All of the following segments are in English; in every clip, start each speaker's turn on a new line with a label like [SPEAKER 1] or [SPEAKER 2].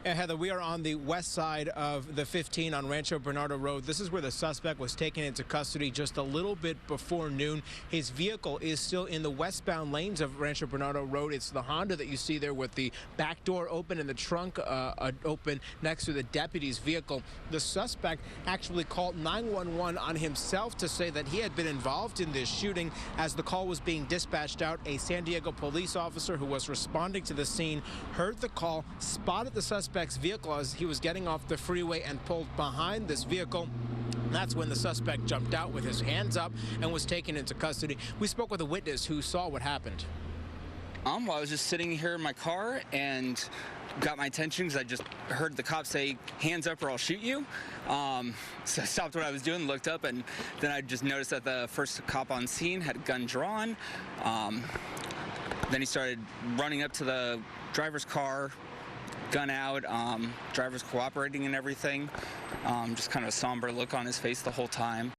[SPEAKER 1] Yeah, Heather, we are on the west side of the 15 on Rancho Bernardo Road. This is where the suspect was taken into custody just a little bit before noon. His vehicle is still in the westbound lanes of Rancho Bernardo Road. It's the Honda that you see there with the back door open and the trunk open next to the deputy's vehicle. The suspect actually called 911 on himself to say that he had been involved in this shooting. As the call was being dispatched out, a San Diego police officer who was responding to the scene heard the call, spotted the suspect's vehicle as he was getting off the freeway and pulled behind this vehicle. That's when the suspect jumped out with his hands up and was taken into custody. We spoke with a witness who saw what happened.
[SPEAKER 2] Well, I was just sitting here in my car and got my attention because I just heard the cop say, "Hands up or I'll shoot you." So I stopped what I was doing, looked up, and then I just noticed that the first cop on scene had a gun drawn. Then he started running up to the driver's car, gun out, driver's cooperating and everything. Just kind of a somber look on his face the whole time.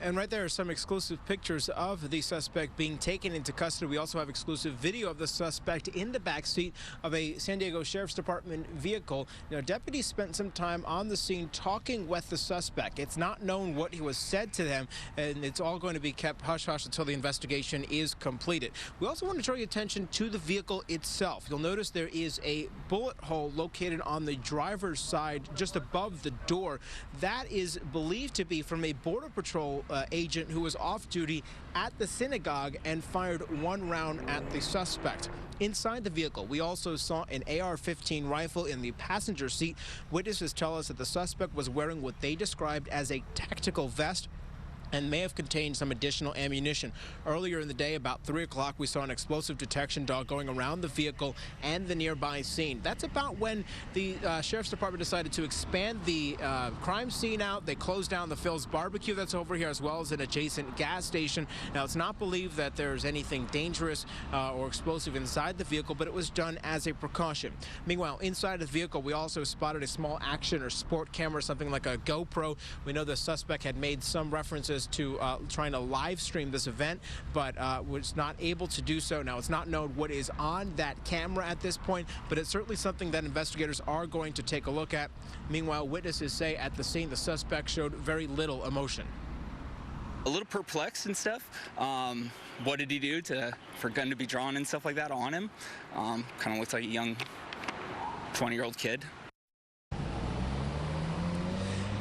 [SPEAKER 1] And right there are some exclusive pictures of the suspect being taken into custody. We also have exclusive video of the suspect in the back seat of a San Diego Sheriff's Department vehicle. Now, deputies spent some time on the scene talking with the suspect. It's not known what he was said to them, and it's all going to be kept hush-hush until the investigation is completed. We also want to draw your attention to the vehicle itself. You'll notice there is a bullet hole located on the driver's side just above the door. That is believed to be from a Border Patrol agent who was off duty at the synagogue and fired one round at the suspect. Inside the vehicle, we also saw an AR-15 rifle in the passenger seat. Witnesses tell us that the suspect was wearing what they described as a tactical vest and may have contained some additional ammunition. Earlier in the day, about 3 o'clock, we saw an explosive detection dog going around the vehicle and the nearby scene. That's about when the Sheriff's Department decided to expand the crime scene out. They closed down the Phil's Barbecue that's over here, as well as an adjacent gas station. Now, it's not believed that there's anything dangerous or explosive inside the vehicle, but it was done as a precaution. Meanwhile, inside the vehicle, we also spotted a small action or sport camera, something like a GoPro. We know the suspect had made some references to trying to live stream this event, but was not able to do so. Now, it's not known what is on that camera at this point, but it's certainly something that investigators are going to take a look at. Meanwhile, witnesses say at the scene the suspect showed very little emotion.
[SPEAKER 2] A little perplexed and stuff. What did he do for a gun to be drawn and stuff like that on him? Kind of looks like a young 20-year-old kid.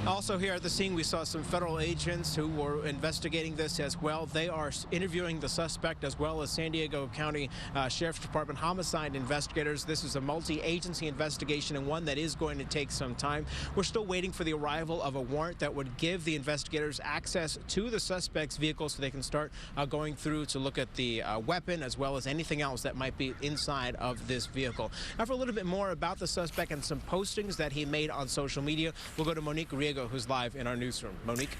[SPEAKER 1] Also here at the scene, we saw some federal agents who were investigating this as well. They are interviewing the suspect as well as San Diego County Sheriff's Department homicide investigators. This is a multi-agency investigation and one that is going to take some time. We're still waiting for the arrival of a warrant that would give the investigators access to the suspect's vehicle so they can start going through to look at the weapon as well as anything else that might be inside of this vehicle. Now, for a little bit more about the suspect and some postings that he made on social media, we'll go to Monique Riego, who's live in our newsroom. Monique.